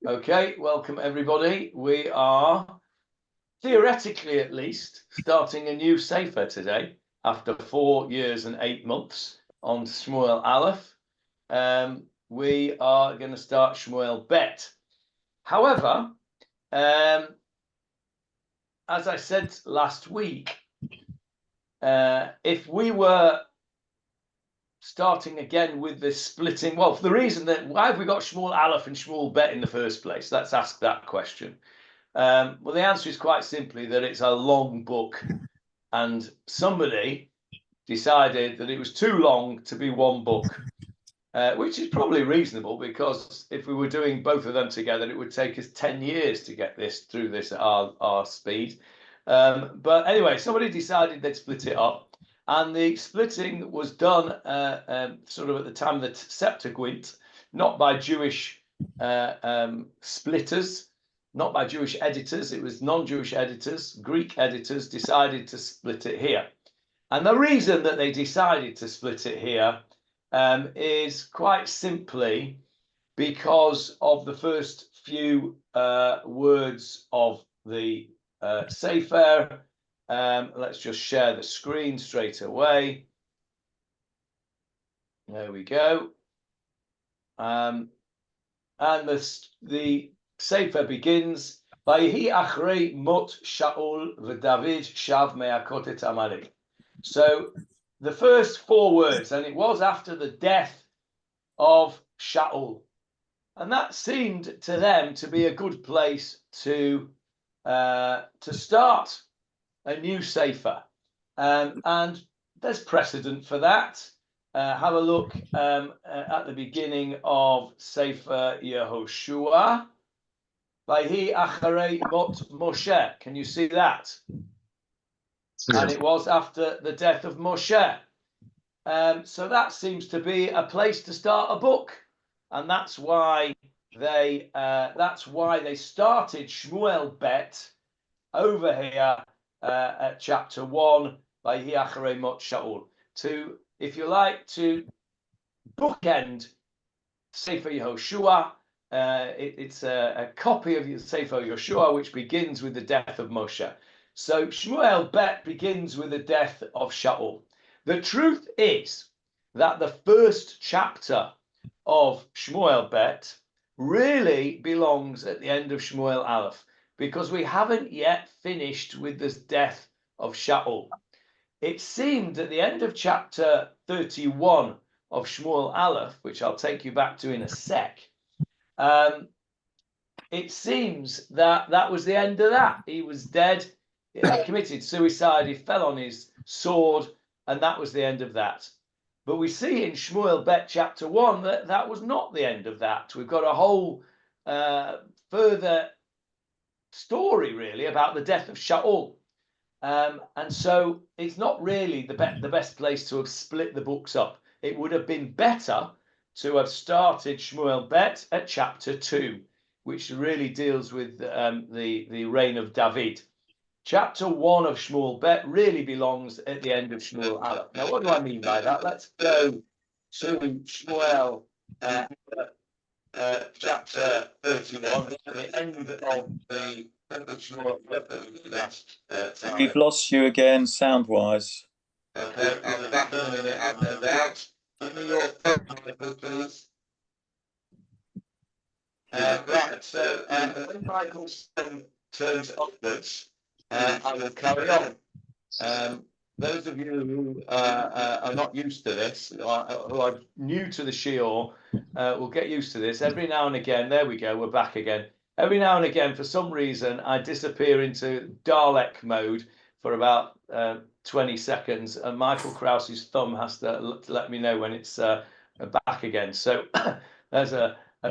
Okay, welcome everybody. We are, theoretically at least, starting a new Sefer today after 4 years and 8 months on Shmuel Aleph. We are going to start Shmuel Bet. However, as I said last week, if we were starting again with this splitting, well, for the reason that why have we got Shmuel Aleph and Shmuel Bet in the first place? Let's ask that question. Well, the answer is quite simply that it's a long book, and somebody decided that it was too long to be one book, which is probably reasonable because if we were doing both of them together, it would take us 10 years to get this through this at our speed. But anyway, somebody decided they'd split it up. And the splitting was done sort of at the time of the Septuagint, not by Jewish splitters, not by Jewish editors. It was non-Jewish editors, Greek editors decided to split it here. And the reason that they decided to split it here is quite simply because of the first few words of the Sefer. Let's just share the screen straight away. There we go. And the Sefer begins, Vayihi achrei mot Shaul v'David shav me'akot et Amalek. So the first 4 words, and it was after the death of Shaul. And that seemed to them to be a good place to start a new Sefer. And there's precedent for that. Have a look at the beginning of Sefer Yehoshua. Vayhi acharei mot Moshe. Can you see that? And it was after the death of Moshe. So that seems to be a place to start a book. And that's why they started Shmuel Bet over here at chapter 1 by Hiacharei Mot Shaul, to, if you like, to bookend Sefer Yehoshua. It's a copy of Sefer Yehoshua which begins with the death of Moshe. So Shmuel Bet begins with the death of Shaul. The truth is that the first chapter of Shmuel Bet really belongs at the end of Shmuel Aleph, because we haven't yet finished with the death of Shaul. It seemed at the end of chapter 31 of Shmuel Aleph, which I'll take you back to in a sec, it seems that that was the end of that. He was dead, he committed suicide, he fell on his sword, and that was the end of that. But we see in Shmuel Bet chapter 1 that that was not the end of that. We've got a whole further story, really, about the death of Shaul. And so it's not really the best place to have split the books up. It would have been better to have started Shmuel Bet at chapter 2, which really deals with the reign of David. Chapter 1 of Shmuel Bet really belongs at the end of Shmuel Aleph. Now, what do I mean by that? Let's go to Shmuel chapter 31, at the end of the Shmuel Bet. We've lost you again, sound-wise. Okay, I'll be back in a minute. I've no doubt. Give me your phone, please. Right, so when Michael's turns upwards, I will carry on. Those of you who are not used to this, who are new to the Shior, will get used to this. Every now and again, there we go, we're back again. Every now and again, for some reason, I disappear into Dalek mode for about 20 seconds, and Michael Krause's thumb has to let me know when it's back again. So there's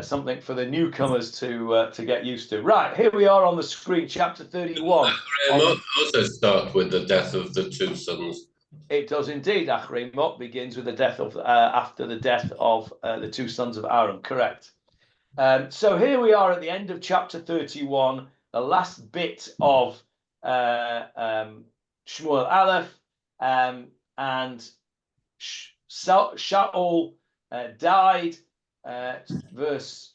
something for the newcomers to get used to. Right, here we are on the screen, chapter 31. Also start with the death of the 2 sons. It does indeed. Achrei Mot begins with the death of after the death of the 2 sons of Aaron. Correct. So here we are at the end of chapter 31, the last bit of Shmuel Aleph, and Shaul died well,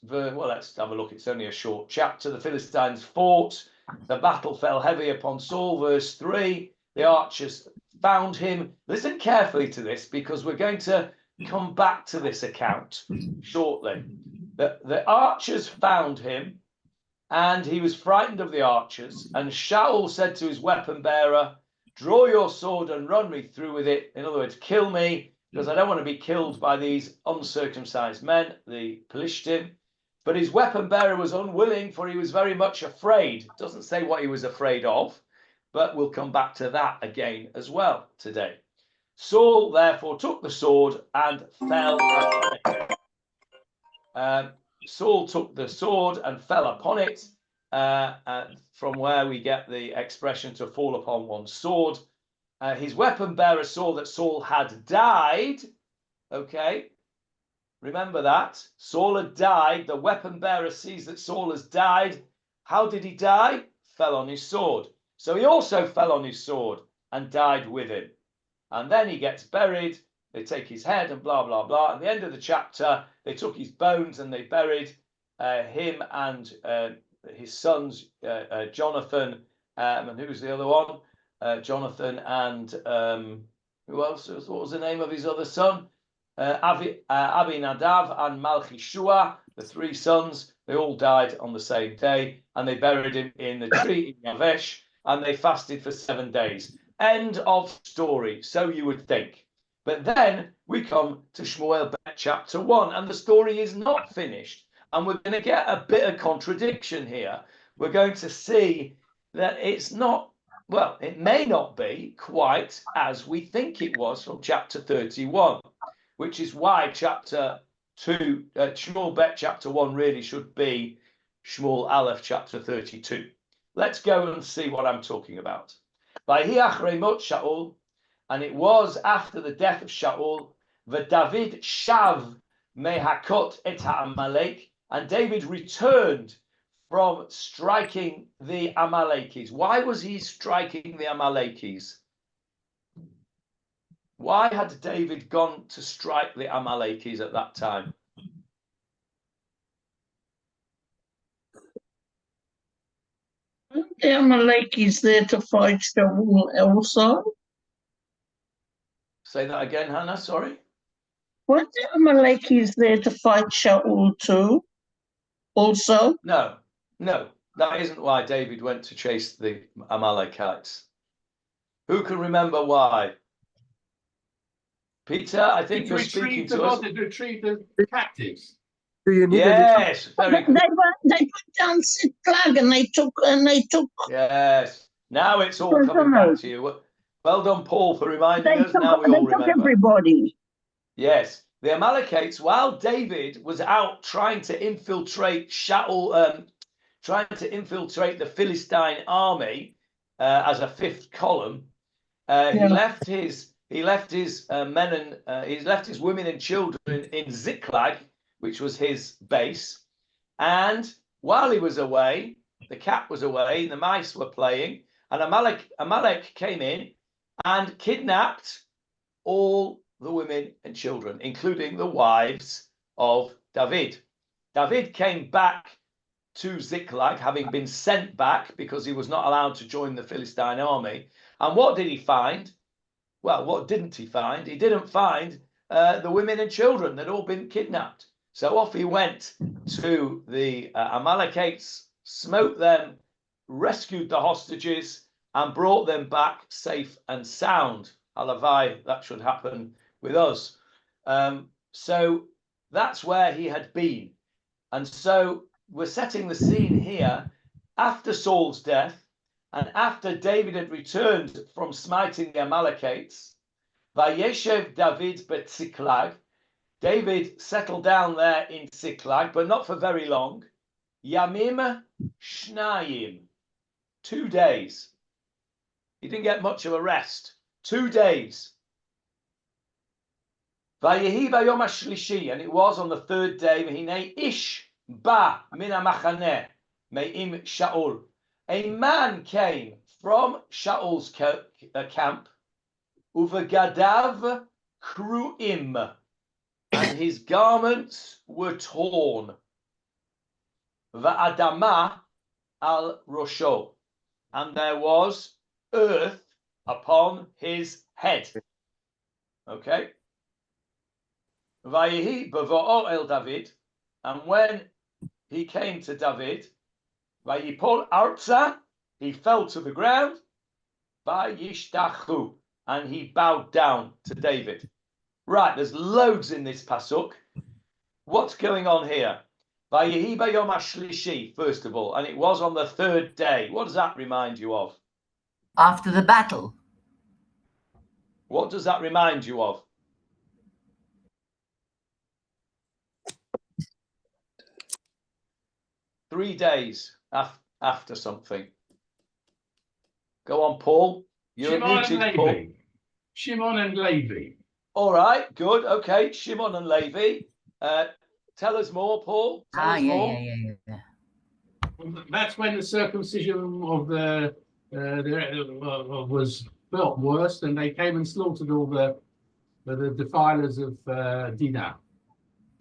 let's have a look. It's only a short chapter. The Philistines fought. The battle fell heavy upon Saul. Verse 3, the archers found him. Listen carefully to this, because we're going to come back to this account shortly. The archers found him, and he was frightened of the archers. And Shaul said to his weapon bearer, draw your sword and run me through with it. In other words, kill me, because I don't want to be killed by these uncircumcised men, the Pelishtim. But his weapon bearer was unwilling, for he was very much afraid. Doesn't say what he was afraid of, but we'll come back to that again as well today. Saul therefore took the sword and fell upon it. Saul took the sword and fell upon it, from where we get the expression to fall upon one's sword. His weapon bearer saw that Saul had died. Okay, remember that. Saul had died. The weapon bearer sees that Saul has died. How did he die? Fell on his sword. So he also fell on his sword and died with him. And then he gets buried. They take his head and blah, blah, blah. At the end of the chapter, they took his bones and they buried him and his sons, Jonathan, and who was the other one? Jonathan and who else? What was the name of his other son? Abinadab and Malchishua, the three sons. They all died on the same day, and they buried him in the tree in Yavesh, and they fasted for 7 days. End of story, so you would think. But then we come to Shmuel Bet Chapter 1, and the story is not finished. And we're going to get a bit of contradiction here. We're going to see that it's not, well, it may not be quite as we think it was from chapter 31, which is why chapter 2, Shmuel Bet Chapter 1 really should be Shmuel Aleph Chapter 32. Let's go and see what I'm talking about. Vayhi achrei mot Shaul, and it was after the death of Shaul, v'David shav mehakot et ha'amalek, and David returned from striking the Amalekis. Why was he striking the Amalekis? Why had David gone to strike the Amalekis at that time? The Amalekis there to fight Shaul also? Say that again, Hannah, sorry? Weren't the Amalekis there to fight Shaul too? Also? No, that isn't why David went to chase the Amalekites. Who can remember why? Peter, I think you're speaking to us. To retrieve the captives. Yes, very good. They put down Ziklag and they took. Yes, now it's all coming back to you. Well done, Paul, for reminding us. Now we all remember. Everybody. Yes, the Amalekites, while David was out trying to infiltrate Shaul, trying to infiltrate the Philistine army as a fifth column, he left his men and he left his women and children in Ziklag, which was his base. And while he was away, the cat was away, the mice were playing, and Amalek came in and kidnapped all the women and children, including the wives of David. David came back to Ziklag, having been sent back because he was not allowed to join the Philistine army. And what did he find? Well, what didn't he find? He didn't find the women and children that had all been kidnapped. So off he went to the Amalekites, smote them, rescued the hostages, and brought them back safe and sound. Halavai, that should happen with us. So that's where he had been. And so we're setting the scene here after Saul's death and after David had returned from smiting the Amalekites. Vayeshev David bet Ziklag. David settled down there in Ziklag, but not for very long. Yamim Shnayim. 2 days. He didn't get much of a rest. 2 days. Vayehi vayom hashlishi, and it was on the 3rd day. V'hinei ish ba min hamachaneh me'im Shaul. A man came from Shaul's camp. Uvegadav kruim. and his garments were torn. Va'adama al rosho, and there was earth upon his head. Okay. Vayihi b'vo'o el David, and when he came to David, vayipol arza, he fell to the ground, vayishtachu, and he bowed down to David. Right, there's loads in this pasuk. What's going on here? Vayihi bayom hashlishi, first of all, and it was on the third day. What does that remind you of? After the battle. What does that remind you of? Three days after something. Go on, Paul. You're muted, Paul. Shimon and Levi. All right, good. Okay, Shimon and Levi. Tell us more, Paul. Tell us more. Yeah. That's when the circumcision of was felt worse, and they came and slaughtered all the defilers of Dinah.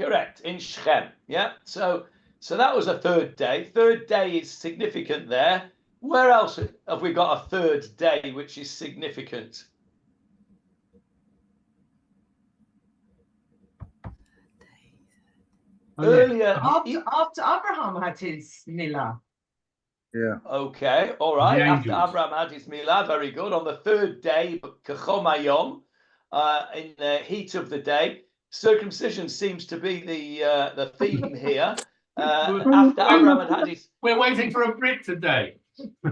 Correct, in Shechem. Yeah. So that was a third day. Third day is significant there. Where else have we got a third day which is significant? Earlier, after Abraham had his milah. Yeah. Okay, all right. The After angels. Abraham had his milah, very good. On the third day, Kachom Hayom, in the heat of the day, circumcision seems to be the theme here. After Abraham had his. We're waiting for a Brit today.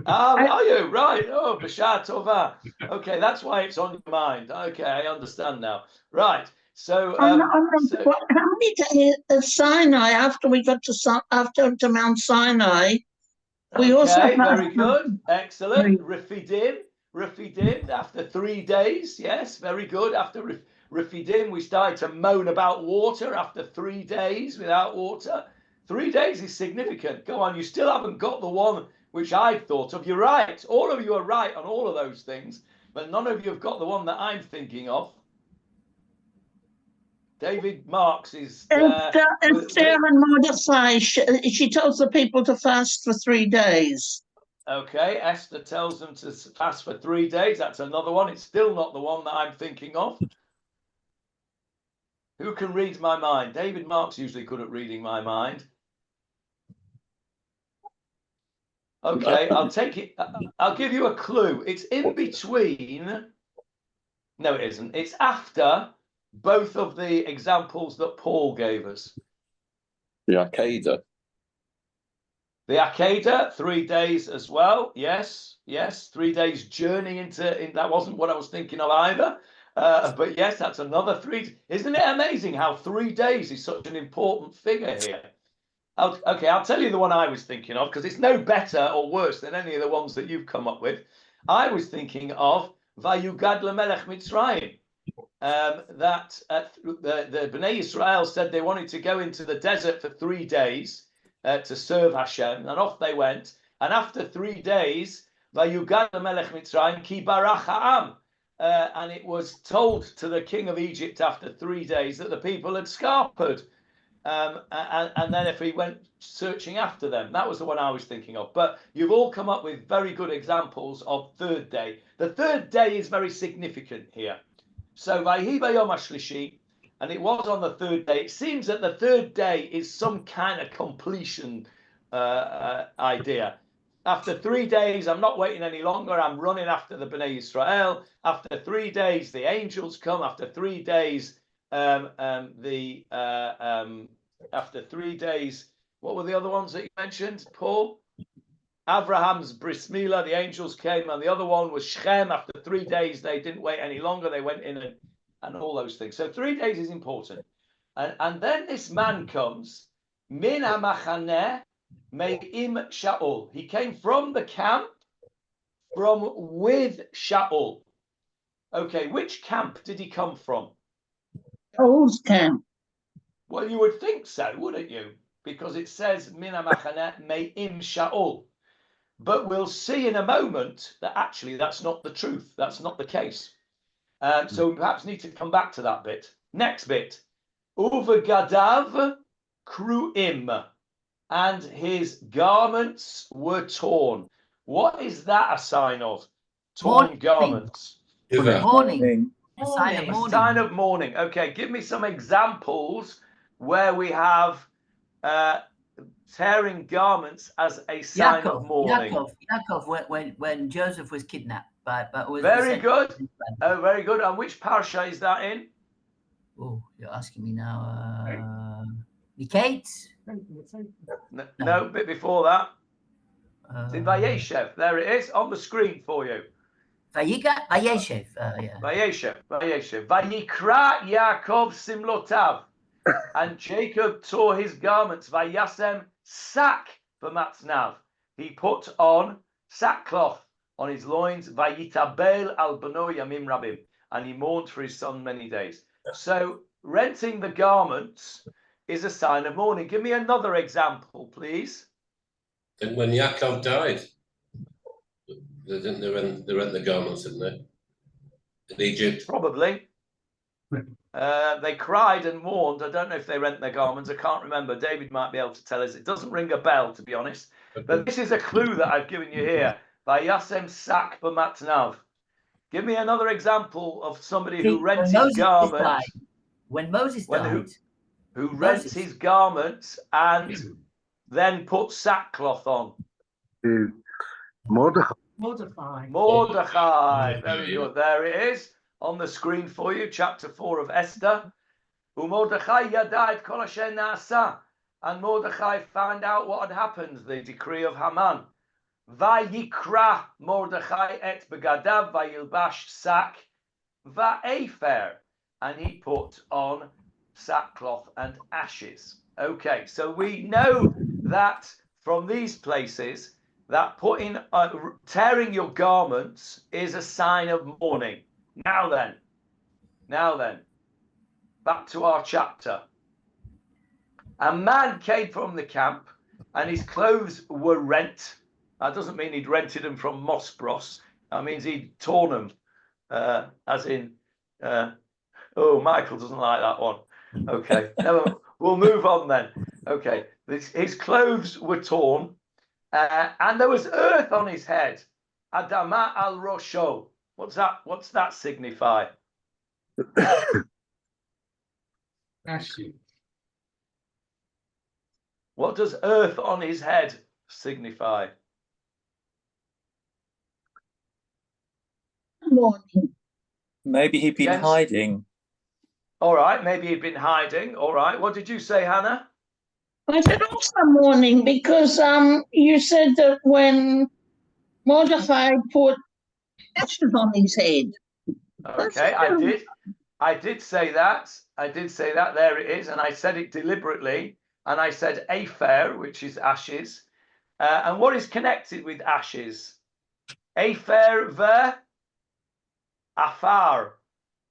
Are you right? Oh, Bashar Tova. Okay, that's why it's on your mind. Okay, I understand now. Right. So, How many days at Sinai after we got to Mount Sinai? We also okay, very good, excellent. Refidim after 3 days. Yes, very good. After Refidim, we started to moan about water after 3 days without water. 3 days is significant. Go on, you still haven't got the one which I thought of. You're right. All of you are right on all of those things, but none of you have got the one that I'm thinking of. David Marks is Esther and Mordecai, she tells the people to fast for 3 days. Okay, Esther tells them to fast for 3 days. That's another one. It's still not the one that I'm thinking of. Who can read my mind? David Marks usually good at reading my mind. Okay, I'll take it. I'll give you a clue. It's in between. No, it isn't. It's after both of the examples that Paul gave us. The Akedah. The Akedah, 3 days as well. Yes. 3 days journey into. That wasn't what I was thinking of either. But yes, that's another 3. Isn't it amazing how 3 days is such an important figure here? Okay, I'll tell you the one I was thinking of, because it's no better or worse than any of the ones that you've come up with. I was thinking of Vayugad Lemelech Mitzrayim. That the Bnei Israel said they wanted to go into the desert for 3 days to serve Hashem, and off they went. And after 3 days, Vayugad Lemelech Mitzrayim ki barach ha'am, and it was told to the king of Egypt after 3 days that the people had scarpered. And then if he went searching after them, that was the one I was thinking of. But you've all come up with very good examples of third day. The third day is very significant here. So Vayhi bayom hashlishi, and it was on the third day. It seems that the third day is some kind of completion idea. After 3 days, I'm not waiting any longer. I'm running after the Bnei Israel. After 3 days, the angels come. After 3 days, after 3 days, what were the other ones that you mentioned, Paul? Abraham's bris milah, the angels came, and the other one was Shechem. After 3 days, they didn't wait any longer. They went in and all those things. So 3 days is important. And then this man comes, min hamachaneh me'im Shaul. He came from the camp, from with Shaul. Okay, which camp did he come from? Shaul's camp. Well, you would think so, wouldn't you? Because it says min hamachaneh me'im Shaul. But we'll see in a moment that actually that's not the truth. That's not the case. So we perhaps need to come back to that bit. Next bit. Uvagadav kruim, and his garments were torn. What is that a sign of? Torn Mourning. garments. Shiva. Mourning. A sign of Mourning. A mourning. sign of mourning. Okay, give me some examples where we have tearing garments as a sign of mourning. Yaakov, when Joseph was kidnapped, but was Very sent- good. Oh, very good. And which parsha is that in? Oh, you're asking me now. The Kate? No, a bit before that. It's in Uh, Vayeshev. There it is on the screen for you. Vayeshev. Yeah. Vayeshev. Vayikra Yaakov simlotav. And Jacob tore his garments. Vayasem sak b'matznav. He put on sackcloth on his loins. Vayitabel al bano yamim rabim. And he mourned for his son many days. So renting the garments is a sign of mourning. Give me another example, please. And when Yaakov died, they rent the garments, didn't they? In Egypt. Probably. They cried and mourned. I don't know if they rent their garments. I can't remember. David might be able to tell us. It doesn't ring a bell, to be honest. But this is a clue that I've given you here. Vayasem sak b'matnav. Give me another example of somebody who rents his garments. When Moses died. Who rents his garments and then puts sackcloth on. Mordecai. Very good. There it is on the screen for you. Chapter 4 of Esther. Mordechai yadait kol asher na'asa. And Mordechai found out what had happened, the decree of Haman. Vayikra Mordechai et begadav vayilbash sak va'efer. And he put on sackcloth and ashes. Okay, so we know that from these places that tearing your garments is a sign of mourning. Now then, back to our chapter. A man came from the camp and his clothes were rent. That doesn't mean he'd rented them from Mospros. That means he'd torn them, as in, Michael doesn't like that one. Okay, we'll move on then. Okay, his clothes were torn, and there was earth on his head. Adama al Rosho. What's that signify? Ashley. What does earth on his head signify? Mourning. Maybe he'd been Yes. hiding. All right, maybe he'd been hiding. All right, what did you say, Hannah? I said also mourning because you said that when Mordecai put ashes on his head. Okay, I did say that. There it is, and I said it deliberately. And I said afer, which is ashes. And what is connected with ashes? Afer ve afar,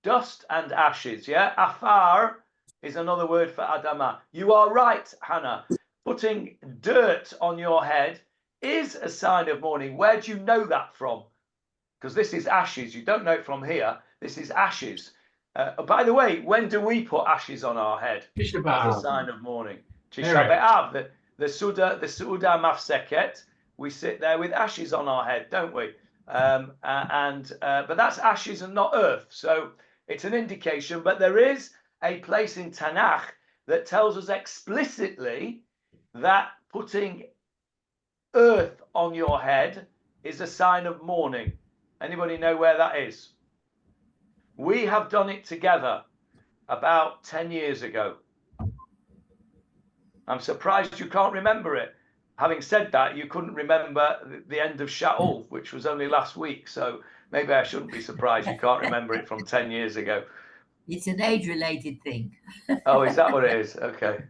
dust and ashes. Yeah, afar is another word for Adama. You are right, Hannah. Putting dirt on your head is a sign of mourning. Where do you know that from? Because this is ashes. You don't know it from here. This is ashes. By the way, when do we put ashes on our head? Tisha As a B'Av. sign of mourning. Tisha B'Av, the Suda Mafseket. We sit there with ashes on our head, don't we? But that's ashes and not earth. So it's an indication. But there is a place in Tanakh that tells us explicitly that putting earth on your head is a sign of mourning. Anybody know where that is? We have done it together about 10 years ago. I'm surprised you can't remember it. Having said that, you couldn't remember the end of Shaul, which was only last week. So maybe I shouldn't be surprised you can't remember it from 10 years ago. It's an age-related thing. Oh, is that what it is? Okay.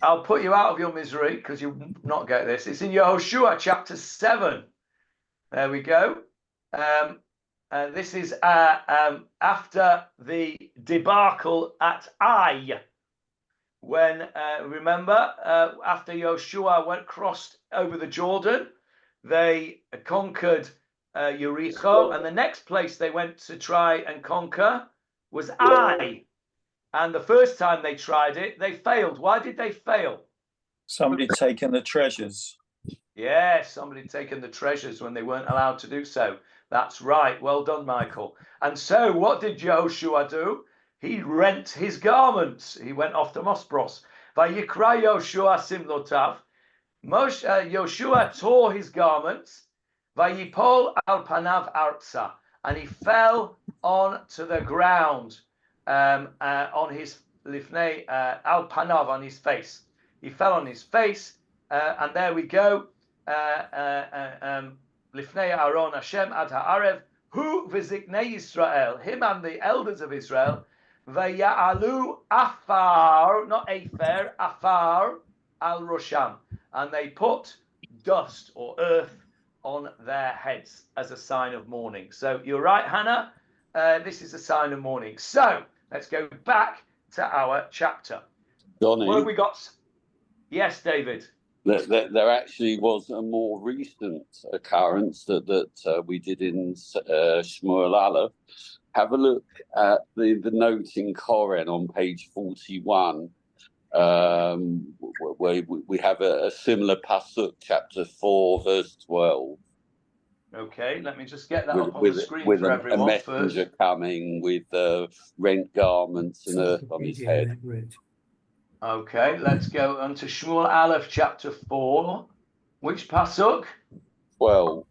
I'll put you out of your misery because you'll not get this. It's in Yehoshua chapter 7. There we go. This is after the debacle at Ai. When, remember, after Joshua crossed over the Jordan, they conquered Jericho, and the next place they went to try and conquer was Ai. And the first time they tried it, they failed. Why did they fail? Somebody taken the treasures. Yes, somebody had taken the treasures when they weren't allowed to do so. That's right. Well done, Michael. And so what did Yehoshua do? He rent his garments. He went off to Mospros. Vayikra Yehoshua simlotav. Yehoshua tore his garments. Vayipol al panav artsa. And he fell onto the ground on his lifnei al panav, on his face. He fell on his face. And there we go. Lifnei Aaron Hashem ad ha'arev, hu v'ziknei Yisrael, him and the elders of Israel, v'ya'alu afar, not afer, afar al rosham, and they put dust or earth on their heads as a sign of mourning. So you're right, Hannah. This is a sign of mourning. So let's go back to our chapter. Johnny, What have we got? Yes, David. there actually was a more recent occurrence that we did in Shmuel Aleph. Have a look at the note in Koren on page 41, where we have a similar pasuk, chapter 4, verse 12. Okay, let me just get that up on the screen for a everyone messenger first. coming with rent garments and earth on his head. Okay, let's go on to Shmuel Aleph chapter 4. Which pasuk? 12.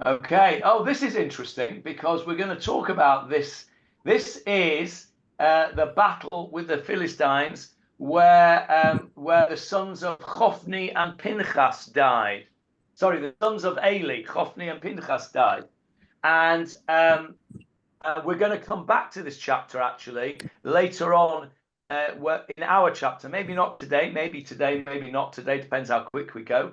Okay. Oh, this is interesting because we're going to talk about this. This is the battle with the Philistines where the sons of Chophni and Pinchas died. Sorry, the sons of Eli, Chophni and Pinchas died. And we're going to come back to this chapter actually later on in our chapter. Maybe not today, maybe not today. Depends how quick we go.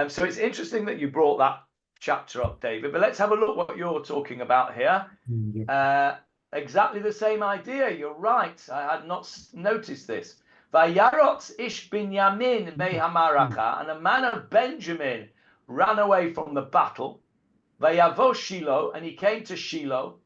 So it's interesting that you brought that chapter up, David. But let's have a look what you're talking about here. Exactly the same idea. You're right. I had not noticed this. Vayarot ish binyamin mehamaracha, and a man of Benjamin ran away from the battle. Vayavo Shiloh, and he came to Shiloh.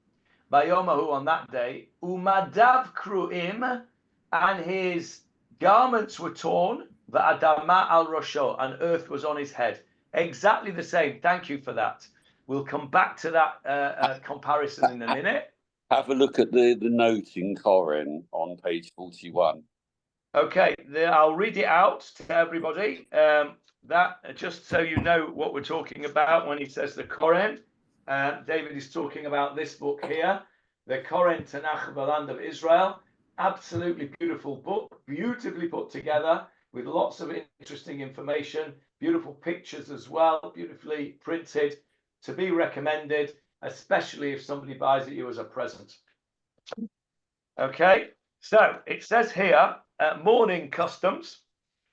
Vayomahu, on that day, umadav kruim, and his garments were torn, va'adama al rosho, and earth was on his head. Exactly the same. Thank you for that. We'll come back to that comparison in a minute. Have a look at the note in Koren on page 41. Okay, I'll read it out to everybody. That just so you know what we're talking about when he says the Koren. David is talking about this book here, the Koren Tanakh of the Land of Israel. Absolutely beautiful book, beautifully put together with lots of interesting information, beautiful pictures as well, beautifully printed, to be recommended, especially if somebody buys it you as a present. Okay, so it says here, mourning customs.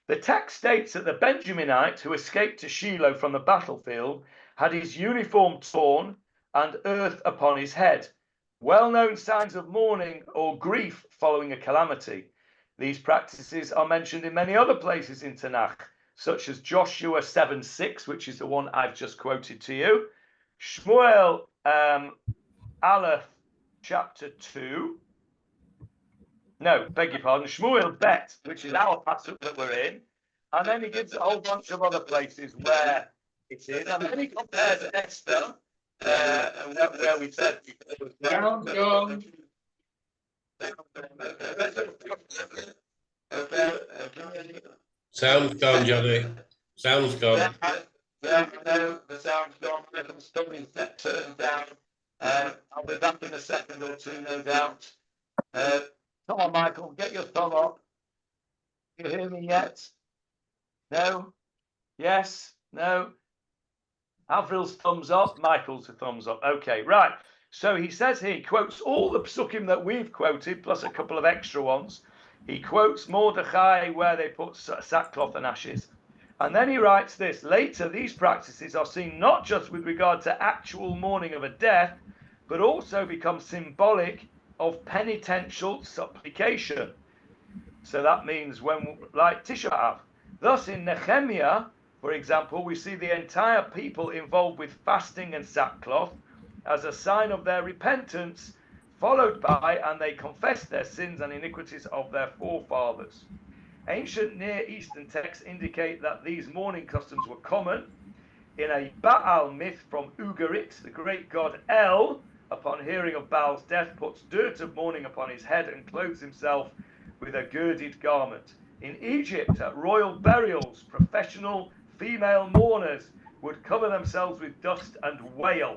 The text states that the Benjaminite who escaped to Shiloh from the battlefield had his uniform torn and earth upon his head. Well-known signs of mourning or grief following a calamity. These practices are mentioned in many other places in Tanakh, such as Joshua 7:6, which is the one I've just quoted to you. Shmuel Aleph chapter 2. No, beg your pardon, Shmuel Bet, which is our passage that we're in. And then he gives a whole bunch of other places where it is. And then he compares Esther, where we said... Sound's gone, Johnny. Sound's gone. Yeah, no, the sound's gone. I'm still in set turn down. I'll be back in a second or two, no doubt. Come on, Michael, get your thumb up. You hear me yet? No? Yes? No? Avril's thumbs up, Michael's a thumbs up. Okay, right. So he says he quotes all the psukim that we've quoted, plus a couple of extra ones. He quotes Mordechai where they put sackcloth and ashes. And then he writes this, later these practices are seen not just with regard to actual mourning of a death, but also become symbolic of penitential supplication. So that means when, like Tisha B'Av. Thus in Nehemiah, for example, we see the entire people involved with fasting and sackcloth as a sign of their repentance followed by, and they confessed their sins and iniquities of their forefathers. Ancient Near Eastern texts indicate that these mourning customs were common. In a Baal myth from Ugarit, the great god El, upon hearing of Baal's death, puts dirt of mourning upon his head and clothes himself with a girded garment. In Egypt, at royal burials, professional female mourners would cover themselves with dust and wail.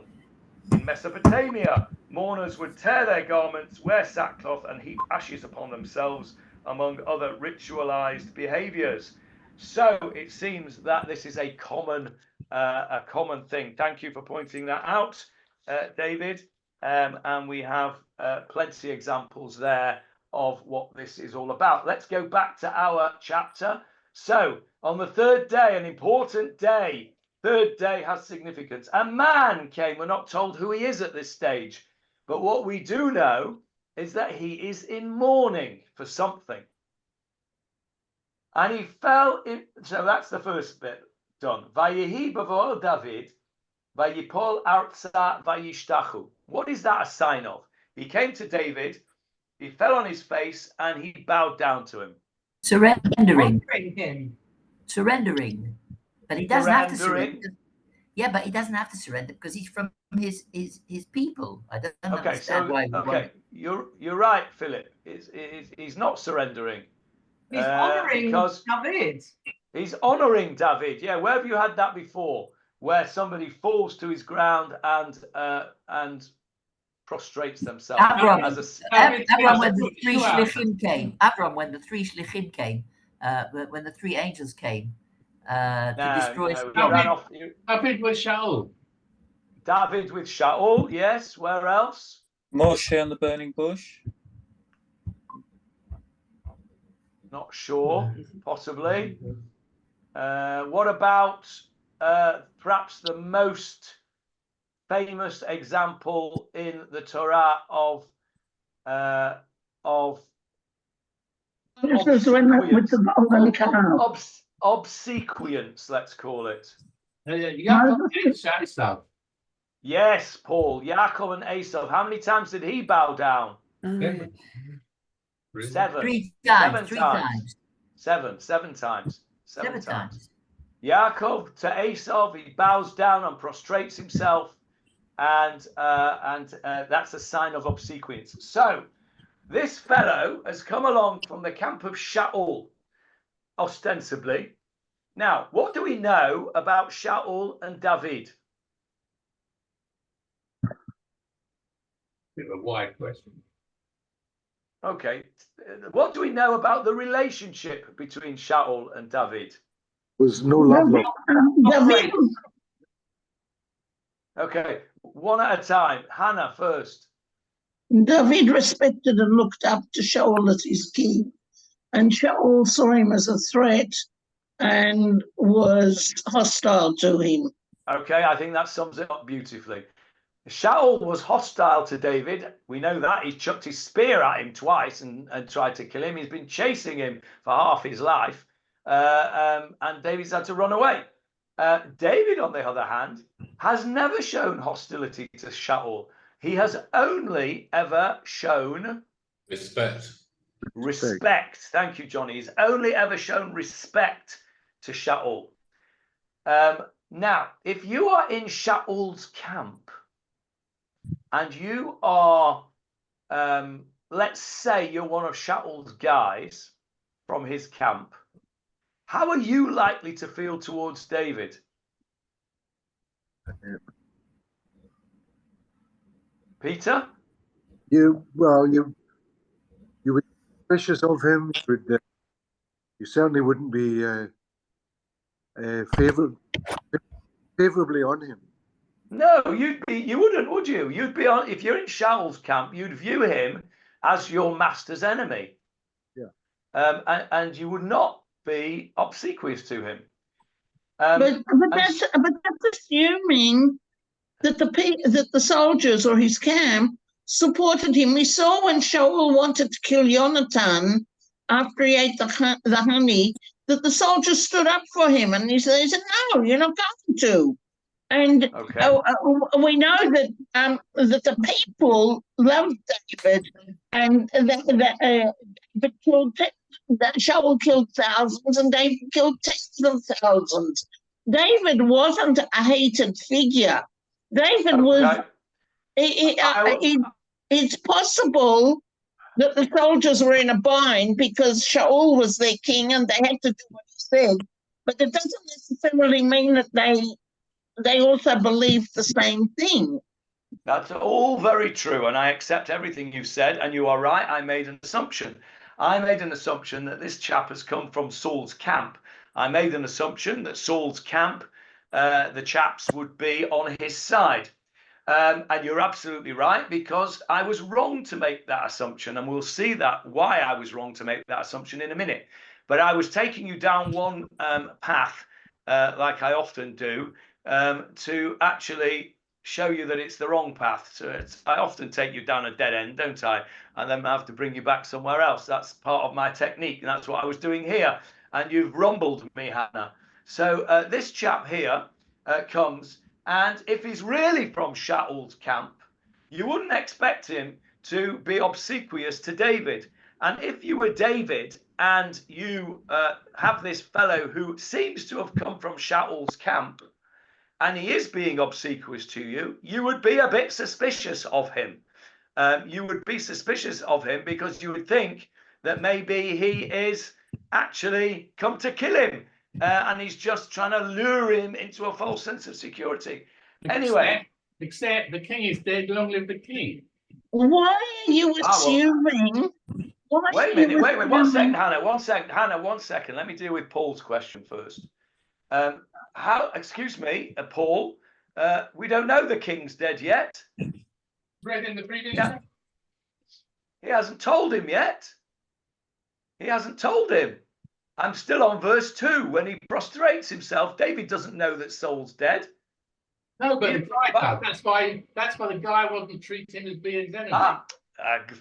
In Mesopotamia, mourners would tear their garments, wear sackcloth, and heap ashes upon themselves, among other ritualized behaviors. So it seems that this is a common thing. Thank you for pointing that out, David. And we have plenty of examples there of what this is all about. Let's go back to our chapter. So on the third day, an important day, third day has significance. A man came. We're not told who he is at this stage, but what we do know is that he is in mourning for something. And he fell in, so that's the first bit done. Vayehi b'vol David, vayipol artsa vayishtachu. What is that a sign of? He came to David, he fell on his face, and he bowed down to him. Surrendering. Him. Surrendering. But he doesn't have to Surrendering. surrender. Yeah, but he doesn't have to surrender because he's from his people. I don't understand why. Okay, you're right, Philip. He's not surrendering. He's honouring because David. He's honouring David. Yeah, where have you had that before? Where somebody falls to his ground and prostrates themselves. Avram, Avram when the three shlichim came. Avram, when the three shlichim came, when the three angels came to destroy. David with Shaul. David with Shaul, yes. Where else? Moshe and the burning bush. Not sure, possibly. What about perhaps the most famous example in the Torah of obsequience, let's call it. Yes, Paul, Yaakov and Esau. How many times did he bow down? Seven. Three times. Seven times. Yaakov to Esau, he bows down and prostrates himself, and that's a sign of obsequience. So this fellow has come along from the camp of Shaul, ostensibly. Now, what do we know about Shaul and David? Bit of a wide question. Okay, what do we know about the relationship between Shaul and David? Was no love lost. Okay, one at a time. Hannah first. David respected and looked up to Shaul as his king, and Shaul saw him as a threat and was hostile to him. Okay, I think that sums it up beautifully. Shaul was hostile to David. We know that. He chucked his spear at him twice and tried to kill him. He's been chasing him for half his life. And David's had to run away. David, on the other hand, has never shown hostility to Shaul. He has only ever shown respect. Thank you, Johnny. He's only ever shown respect to Shaul. Now, if you are in Shaul's camp and you are, let's say you're one of Shaul's guys from his camp, how are you likely to feel towards David? Peter? You would be suspicious of him. You certainly wouldn't be favorably on him. No, you wouldn't, would you? You'd be on, if you're in Shaul's camp, you'd view him as your master's enemy. Yeah. And you would not be obsequious to him. But that's assuming that the soldiers or his camp supported him. We saw when Shaul wanted to kill Jonathan after he ate the honey, that the soldiers stood up for him, and he said, "No, you're not going to." And Okay. we know that that the people loved David, and that Shaul killed thousands, and David killed tens of thousands. David wasn't a hated figure. David was. It's possible that the soldiers were in a bind because Shaul was their king and they had to do what he said, but it doesn't necessarily mean that they also believe the same thing. That's all very true, and I accept everything you've said, and you are right. I made an assumption. I made an assumption that this chap has come from Saul's camp. I made an assumption that Saul's camp, the chaps would be on his side. And you're absolutely right, because I was wrong to make that assumption, and we'll see that why I was wrong to make that assumption in a minute. But I was taking you down one path, like I often do, to actually show you that it's the wrong path. So I often take you down a dead end, don't I? And then I have to bring you back somewhere else. That's part of my technique, and that's what I was doing here. And you've rumbled me, Hannah. So this chap here comes, and if he's really from Shaul's camp, you wouldn't expect him to be obsequious to David. And if you were David and you have this fellow who seems to have come from Shaul's camp, and he is being obsequious to you, you would be a bit suspicious of him. You would be suspicious of him because you would think that maybe he is actually come to kill him, and he's just trying to lure him into a false sense of security. Anyway. Except the king is dead, long live the king. Why are you assuming? Wait a minute, wait, 1 second, Hannah, 1 second, Hannah, 1 second. Let me deal with Paul's question first. Excuse me, Paul, we don't know the king's dead yet. Read in the previous chapter. He hasn't told him yet. He hasn't told him. I'm still on verse 2. When he prostrates himself, David doesn't know that Saul's dead. No, but that's why the guy wasn't treating him as being his enemy.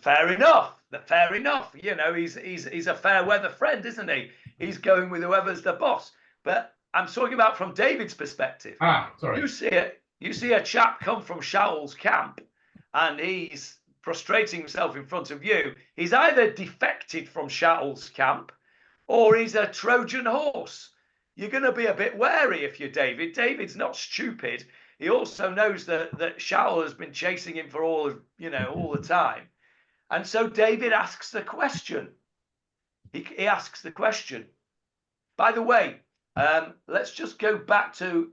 Fair enough. Fair enough. You know, he's a fair weather friend, isn't he? He's going with whoever's the boss. But I'm talking about from David's perspective. Sorry. You see a chap come from Shaul's camp, and he's prostrating himself in front of you. He's either defected from Shaul's camp, or he's a Trojan horse. You're going to be a bit wary if you're David. David's not stupid. He also knows that Shaul has been chasing him for all the time. And so David asks the question. He asks the question. By the way, let's just go back to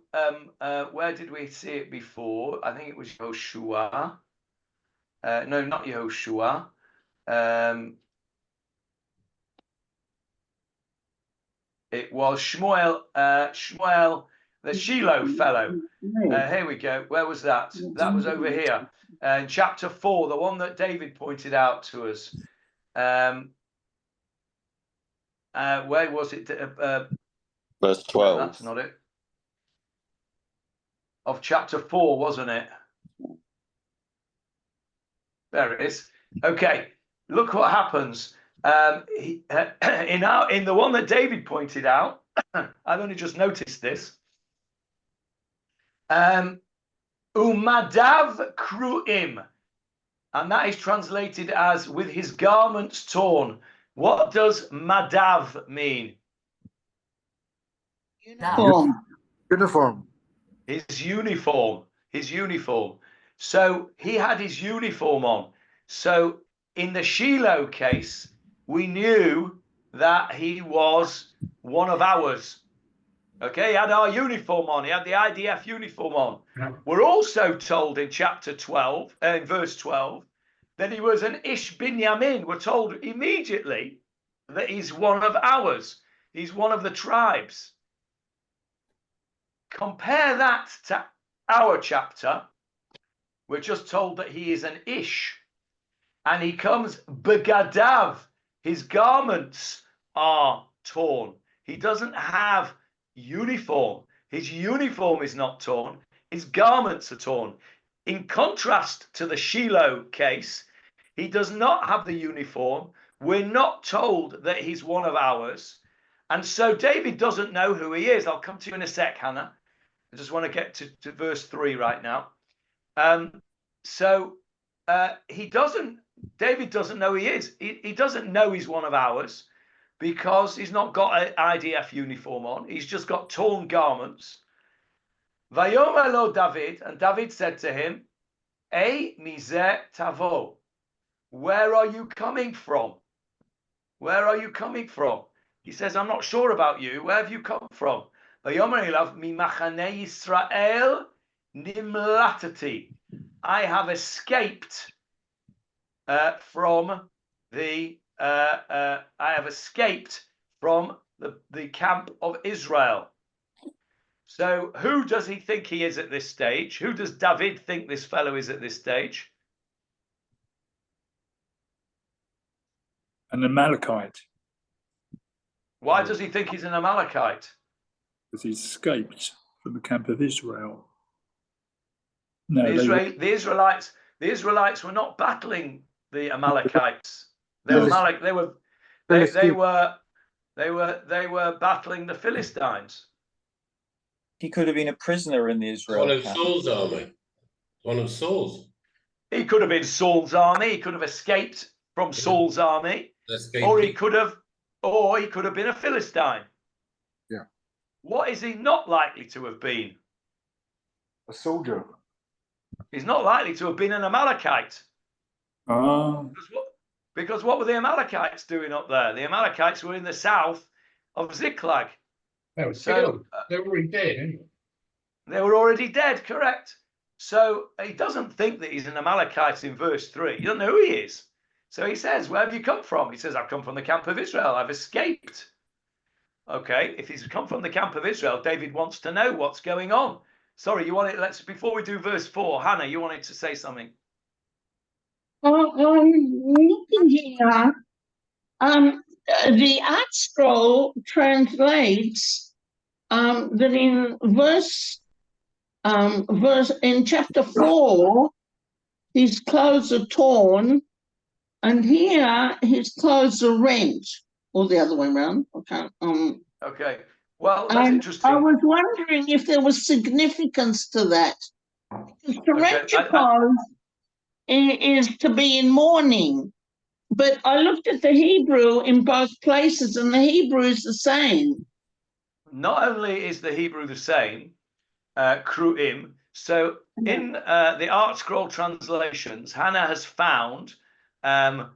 where did we see it before? I think it was Yehoshua. No, not Yehoshua. It was Shmuel, the Shiloh fellow. Here we go. Where was that? That was over here. In chapter 4, the one that David pointed out to us. Where was it? Verse 12. That's not it. Of chapter 4, wasn't it? There it is. Okay. Look what happens. In the one that David pointed out, I've only just noticed this. Umadav kruim, and that is translated as with his garments torn. What does madav mean? Uniform. His uniform. His uniform. So he had his uniform on. So in the Shiloh case, we knew that he was one of ours. Okay, he had our uniform on. He had the IDF uniform on. Yeah. We're also told in chapter 12, in verse 12, that he was an Ish Binyamin. We're told immediately that he's one of ours. He's one of the tribes. Compare that to our chapter. We're just told that he is an Ish. And he comes begadav. His garments are torn. He doesn't have uniform. His uniform is not torn. His garments are torn. In contrast to the Shiloh case, he does not have the uniform. We're not told that he's one of ours. And so David doesn't know who he is. I'll come to you in a sec, Hannah. I just want to get to verse 3 right now. David doesn't know he is. He doesn't know he's one of ours because he's not got an IDF uniform on. He's just got torn garments. Vayomer lo David, and David said to him, Ei mizeh tavo. Where are you coming from? Where are you coming from? He says, I'm not sure about you. Where have you come from? Vayomer elav mimachane Yisrael nimlatati. I have escaped from the camp of Israel. So who does he think he is at this stage? Who does David think this fellow is at this stage? An Amalekite. Why does he think he's an Amalekite? Because he escaped from the camp of Israel. No, the Israelites were not battling the Amalekites. They were battling the Philistines. He could have been a prisoner in the Israel One of camp. Saul's army. One of Saul's. He could have been Saul's army. He could have escaped from Saul's army, or he could have been a Philistine. Yeah. What is he not likely to have been? A soldier. He's not likely to have been an Amalekite. Because what were the Amalekites doing up there? The Amalekites were in the south of Ziklag. They were killed. They were already dead, anyway. They were already dead, correct. So he doesn't think that he's an Amalekite in verse 3. He doesn't know who he is. So he says, where have you come from? He says, I've come from the camp of Israel. I've escaped. Okay, if he's come from the camp of Israel, David wants to know what's going on. Sorry, before we do verse 4, Hannah, you wanted to say something. Looking here, the Art Scroll translates that in in chapter 4, his clothes are torn, and here his clothes are rent, or the other way around. Okay. Well, that's interesting. I was wondering if there was significance to that. To rent your clothes is to be in mourning. But I looked at the Hebrew in both places, and the Hebrew is the same. Not only is the Hebrew the same, kruim. So in the Art Scroll translations, Hannah has found a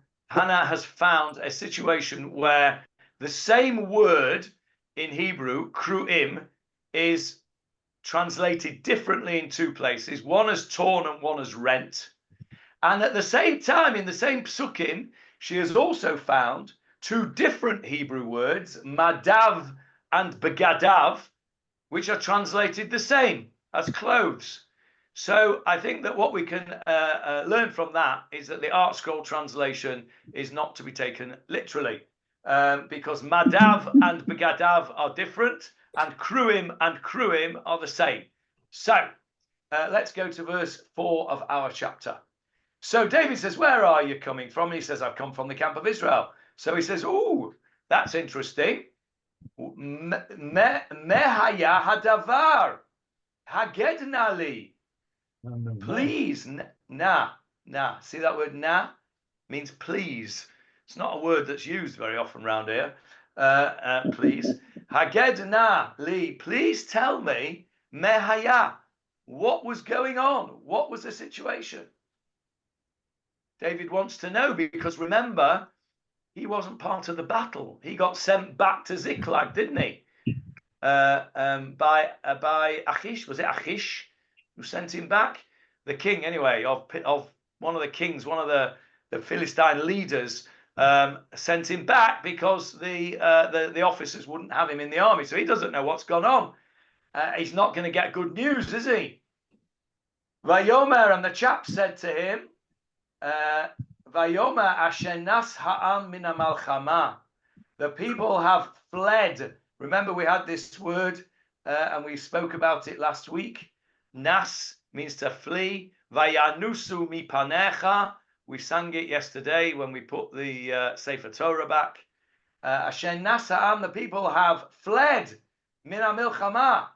situation where the same word in Hebrew, kruim, is translated differently in two places. One as torn and one as rent. And at the same time, in the same psukim, she has also found two different Hebrew words, madav and begadav, which are translated the same as clothes. So I think that what we can learn from that is that the Art Scroll translation is not to be taken literally, because madav and begadav are different, and kruim are the same. So let's go to verse 4 of our chapter. So David says, where are you coming from? And he says, I've come from the camp of Israel. So he says, oh, that's interesting. Mehaya hadavar hagedna li. Please, na. See that word na? Means please. It's not a word that's used very often around here. Please. Hagedna li. Please tell me, mehaya, what was going on? What was the situation? David wants to know, because remember, he wasn't part of the battle. He got sent back to Ziklag, didn't he? By Achish. Was it Achish who sent him back? The king, anyway, of one of the kings, one of the Philistine leaders, sent him back because the officers wouldn't have him in the army. So he doesn't know what's gone on. He's not going to get good news, is he? Vayomer, and the chap said to him, Vayomer ashenas ha'am min malchama. The people have fled. Remember, we had this word and we spoke about it last week. Nas means to flee. Vayanusu mi panecha. We sang it yesterday when we put the Sefer Torah back. Ashenas ha'am, the people have fled min milchama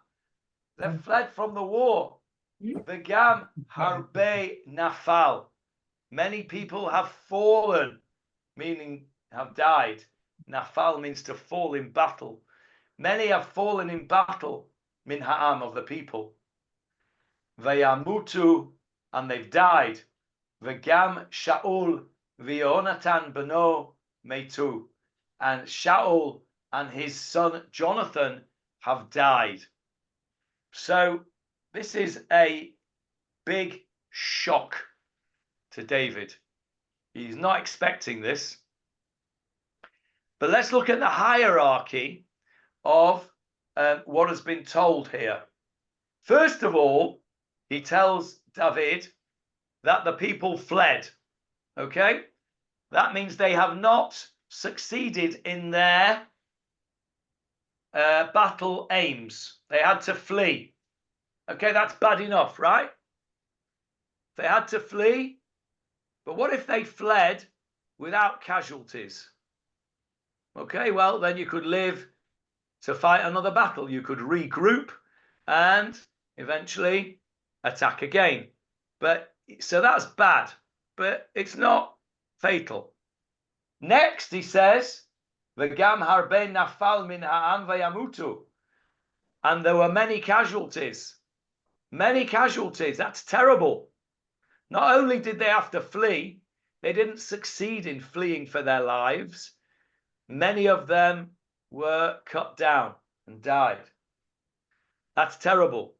They've fled from the war. V'gam harbe nafal. Many people have fallen, meaning have died. Nafal means to fall in battle. Many have fallen in battle, min ha'am, of the people. Vayamutu, and they've died. V'gam Shaul v'Yonatan beno metu. And Shaul and his son Jonathan have died. So this is a big shock to David. He's not expecting this. But let's look at the hierarchy of what has been told here. First of all, he tells David that the people fled. Okay? That means they have not succeeded in their battle aims. They had to flee. Okay, that's bad enough, right? They had to flee. But what if they fled without casualties? Okay, well, then you could live to fight another battle. You could regroup and eventually attack again. But so that's bad, but it's not fatal. Next, he says, "V'gam harbe nafal min ha'am vayamutu," and there were many casualties. Many casualties. That's terrible. Not only did they have to flee, they didn't succeed in fleeing for their lives. Many of them were cut down and died. That's terrible.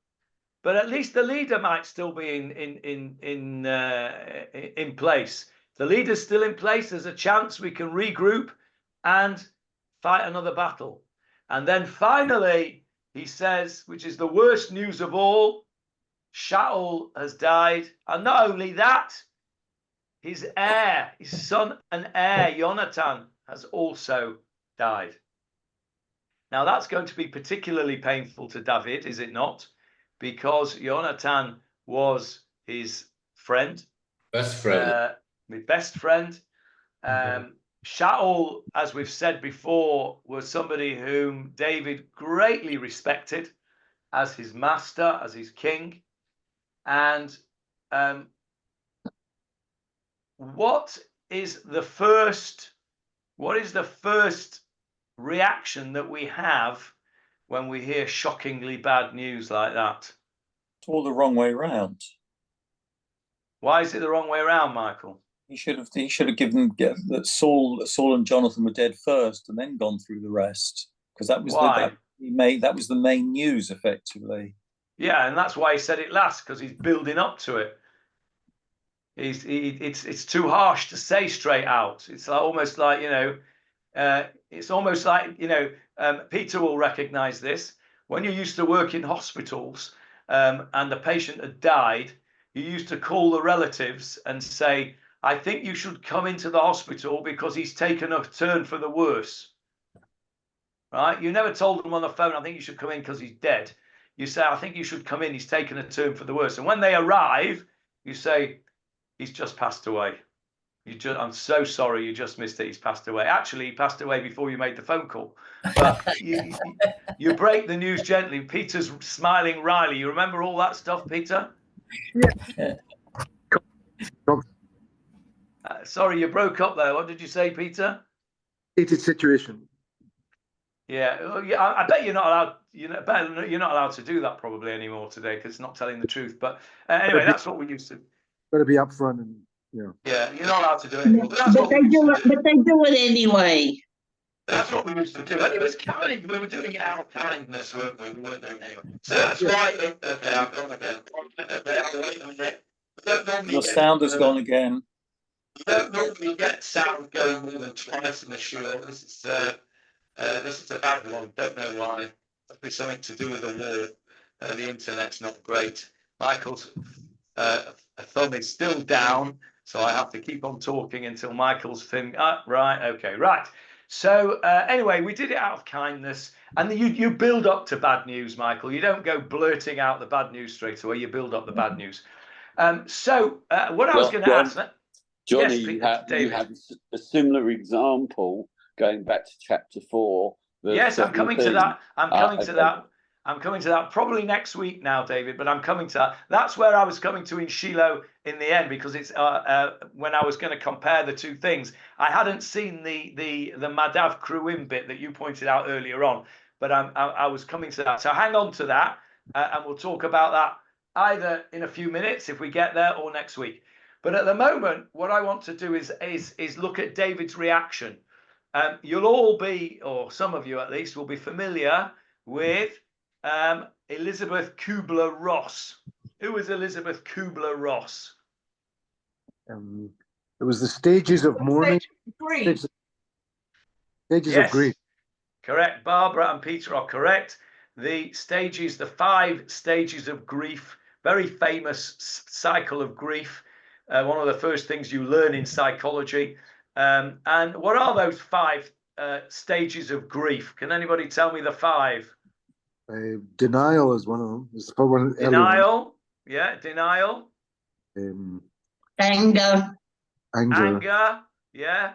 But at least the leader might still be in place. The leader's still in place. There's a chance we can regroup and fight another battle. And then finally, he says, which is the worst news of all, Shaul has died. And not only that, his heir, his son and heir, Jonathan, has also died. Now, that's going to be particularly painful to David, is it not? Because Jonathan was his friend. Best friend. My best friend. Shaul, as we've said before, was somebody whom David greatly respected as his master, as his king. And what is the first reaction that we have when we hear shockingly bad news like that? It's all the wrong way around. Why is it the wrong way around, Michael? He should have given that Saul and Jonathan were dead first, and then gone through the rest, because that was that was the main news, effectively. Yeah, and that's why he said it last, because he's building up to it. It's too harsh to say straight out. It's almost like, it's almost like, Peter will recognize this. When you used to work in hospitals and the patient had died, you used to call the relatives and say, I think you should come into the hospital because he's taken a turn for the worse. Right? You never told them on the phone, I think you should come in because he's dead. You say, I think you should come in, he's taken a turn for the worse. And when they arrive, you say, he's just passed away. I'm so sorry, you just missed it. He's passed away. Actually, he passed away before you made the phone call. But you break the news gently. Peter's smiling wryly. You remember all that stuff, Peter? Yeah. Sorry, you broke up there. What did you say, Peter? It's a situation. Yeah, I bet you're not allowed. You're not allowed to do that probably anymore today because it's not telling the truth. But anyway, that's what we used to. Better be upfront and Yeah, you're not allowed to do it anymore. But they do it anyway. That's what we used to do. And it was kind. We were doing it out of kindness, weren't we? We weren't doing it. So that's why. Okay, I've gone again. Your sound has gone again. You don't normally get sound going more than twice in a show. This is a bad one. Don't know why. Must be something to do with the war. The internet's not great. Michael's thumb is still down, so I have to keep on talking until Michael's thing. Right. Okay. Right. So anyway, we did it out of kindness, and you build up to bad news, Michael. You don't go blurting out the bad news straight away. You build up the bad news. So what I was going to ask, Johnny, yes, you have a similar example going back to chapter 4. Yes, I'm coming to that. I'm coming to that. I'm coming to that probably next week now, David, but I'm coming to that. That's where I was coming to in Shiloh in the end, because it's when I was going to compare the two things. I hadn't seen the Madav Kruim bit that you pointed out earlier on, but I was coming to that. So hang on to that, and we'll talk about that either in a few minutes if we get there, or next week. But at the moment, what I want to do is look at David's reaction. You'll all be, or some of you at least, will be familiar with Elizabeth Kubler-Ross. Who is Elizabeth Kubler-Ross? It was the stages of mourning. Stages Yes, of grief. Correct. Barbara and Peter are correct. The stages, the 5 stages of grief, very famous cycle of grief. One of the first things you learn in psychology. And what are those 5 stages of grief? Can anybody tell me the 5? Denial is one of them. It's the one. Denial. Yeah, denial. Anger. Anger. Yeah.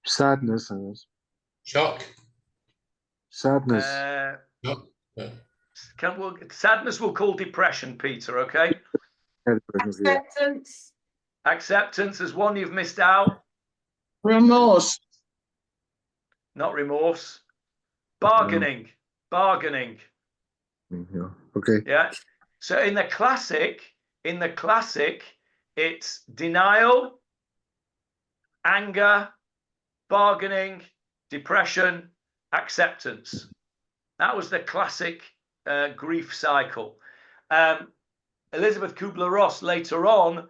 Sadness. Shock. Sadness. Shock. Yeah. Sadness we'll call depression, Peter, okay? Acceptance. Acceptance is one you've missed out. Remorse. Not remorse. Bargaining. Bargaining. Yeah. Okay. Yeah. So in the classic, it's denial, anger, bargaining, depression, acceptance. That was the classic grief cycle. Elizabeth Kubler-Ross later on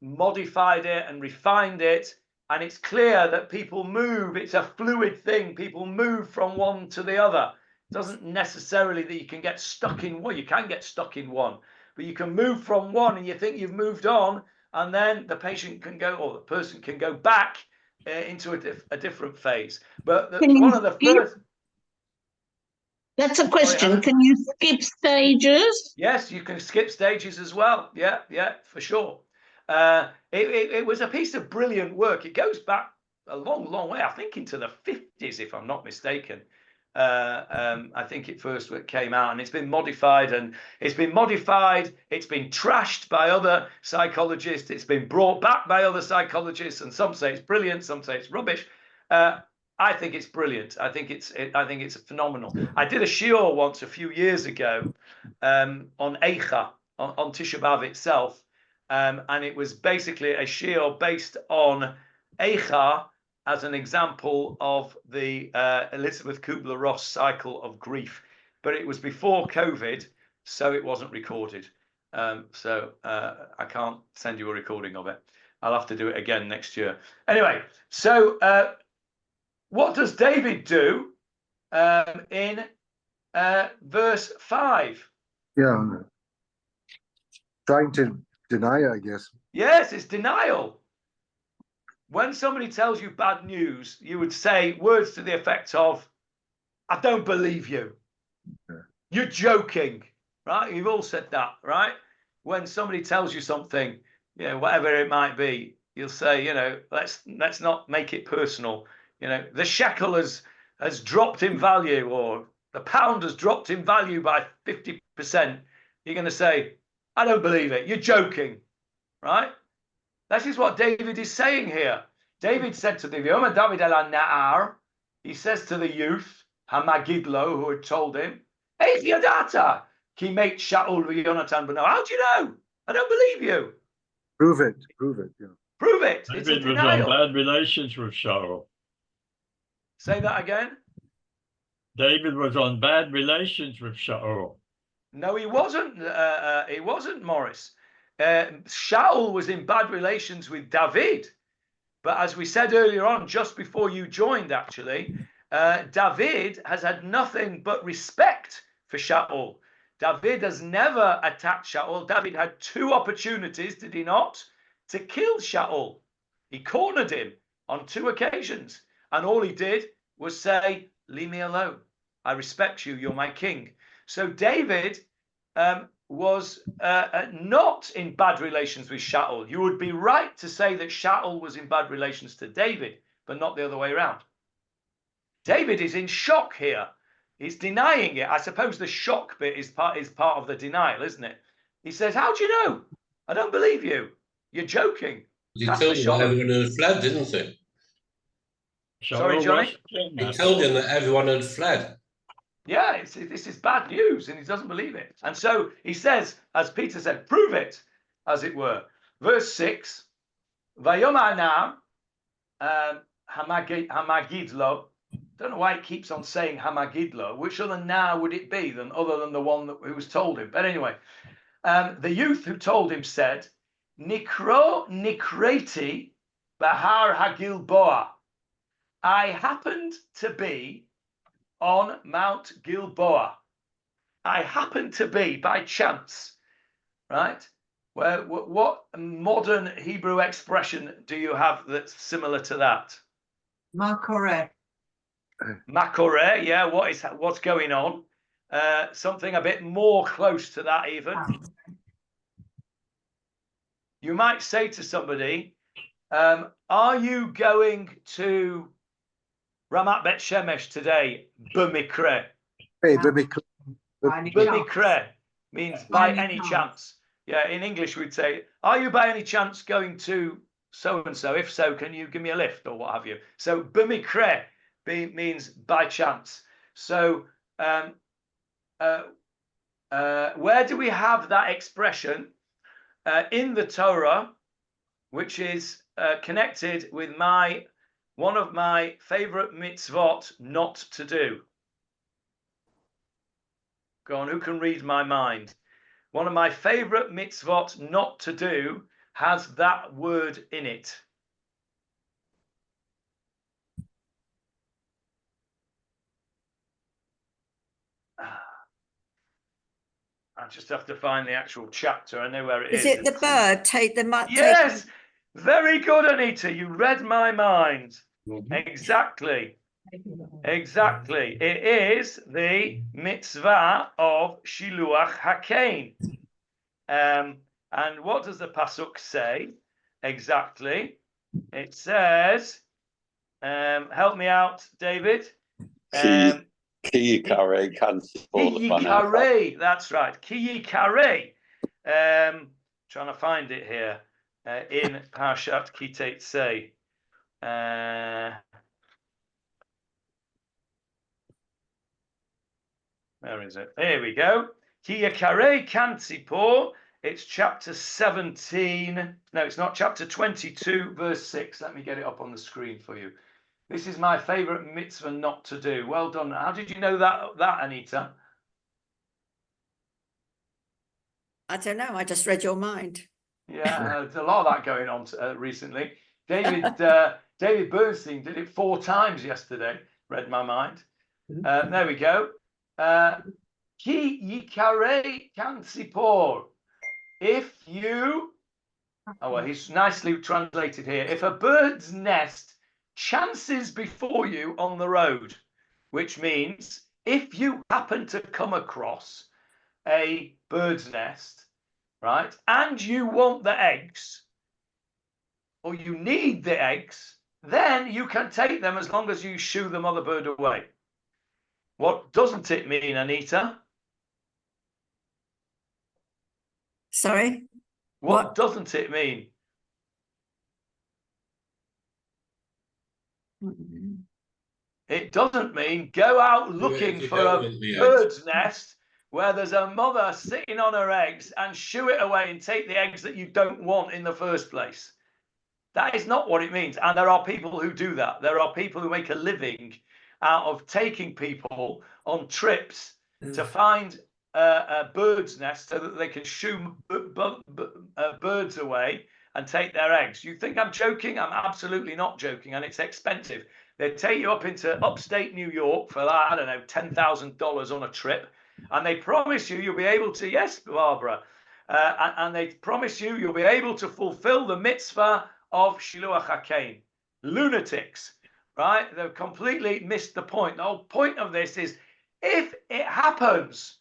modified it and refined it, and it's clear that people move. It's a fluid thing. People move from one to the other. It doesn't necessarily that you can get stuck in one. You can get stuck in one, but you can move from one and you think you've moved on, and then the patient can go, or the person can go back into a different phase. But one of the first... That's a question. Can you skip stages? Yes, you can skip stages as well. Yeah, for sure. It was a piece of brilliant work. It goes back a long, long way. I think into the 50s, if I'm not mistaken. I think it first came out, and it's been modified, it's been trashed by other psychologists. It's been brought back by other psychologists, and some say it's brilliant, some say it's rubbish. I think it's brilliant. I think it's phenomenal. I did a shiur once a few years ago on Eicha, on Tisha B'Av itself, and it was basically a shiur based on Eicha as an example of the Elizabeth Kubler-Ross cycle of grief. But it was before COVID, so it wasn't recorded. So I can't send you a recording of it. I'll have to do it again next year. Anyway, so what does David do in verse 5? Yeah. Trying to deny it, I guess. Yes, it's denial. When somebody tells you bad news, you would say words to the effect of, I don't believe you. Yeah. You're joking, right? You've all said that, right? When somebody tells you something, whatever it might be, you'll say, let's not make it personal. The shekel has dropped in value, or the pound has dropped in value by 50%. You're going to say, I don't believe it. You're joking, right? That is what David is saying here. David said to the V'yomer David el Na'ar, he says to the youth, Hamagidlo, who had told him, Eich yadata, ki meit Shaul v'Yonatan b'no. How do you know? I don't believe you. Prove it. Yeah. Prove it. David it's a was denial. on bad relations with Shaul. Say that again. David was on bad relations with Shaul. No, he wasn't. He wasn't, Morris. Shaul was in bad relations with David. But as we said earlier on, just before you joined, actually, David has had nothing but respect for Shaul. David has never attacked Shaul. David had 2 opportunities, did he not, to kill Shaul. He cornered him on 2 occasions. And all he did was say, leave me alone. I respect you. You're my king. So David was not in bad relations with Shaul. You would be right to say that Shaul was in bad relations to David, but not the other way around. David is in shock here. He's denying it. I suppose the shock bit is part of the denial, isn't it? He says, "How do you know? I don't believe you. You're joking." He told you that everyone had fled, didn't he? Sorry, Johnny? He told him that everyone had fled. Yeah, this is bad news, and he doesn't believe it. And so he says, as Peter said, prove it, as it were. Verse 6, Vayomar now, Hamagidlo. Don't know why it keeps on saying Hamagidlo. Which other now would it be other than the one who was told him? But anyway, the youth who told him said, Nikro Nikreti Bahar Hagilboa. I happened to be on Mount Gilboa. I happened to be by chance, right? Well, what modern Hebrew expression do you have that's similar to that? Makore. Makore, yeah. What's going on? Something a bit more close to that, even. You might say to somebody, "Are you going to Ramat Bet Shemesh today?" B'mikre. Hey, B'mikre means by any chance. Yeah, in English we'd say, "Are you by any chance going to so and so? If so, can you give me a lift or what have you?" So b'mikre means by chance. So where do we have that expression in the Torah, which is connected with one of my favorite mitzvot not to do? Go on, who can read my mind? One of my favorite mitzvot not to do has that word in it. I just have to find the actual chapter. I know where it is. Is it the bird? Take the Yes, very good, Anita. You read my mind. Exactly. Exactly. It is the mitzvah of Shiluach HaKain. And what does the pasuk say? Exactly. It says, help me out, David. Ki yikare Ki that's right. Ki yikare. Trying to find it here in Parshat Ki Teitzei. Where is it? Here we go. Ki yikare kantzipor. It's chapter 17. No, it's not. Chapter 22, verse 6. Let me get it up on the screen for you. This is my favorite mitzvah not to do. Well done. How did you know that Anita? I don't know. I just read your mind. Yeah, there's a lot of that going on recently. David Bernstein did it 4 times yesterday. Read my mind. There we go. Ki yikare kansipor. If you, well, he's nicely translated here. If a bird's nest chances before you on the road, which means if you happen to come across a bird's nest, right, and you want the eggs, or you need the eggs, then you can take them as long as you shoo the mother bird away. What doesn't it mean, Anita? Sorry? What doesn't it mean? It doesn't mean go out looking for a bird's nest where there's a mother sitting on her eggs and shoo it away and take the eggs that you don't want in the first place. That is not what it means. And there are people who do that. There are people who make a living out of taking people on trips to find a bird's nest so that they can shoo birds away and take their eggs. You think I'm joking? I'm absolutely not joking, and it's expensive. They take you up into upstate New York for, I don't know, $10,000 on a trip, and they promise you you'll be able to, yes, Barbara, and they promise you'll be able to fulfill the mitzvah of Shiluach HaKain. Lunatics, right? They've completely missed the point. The whole point of this is if it happens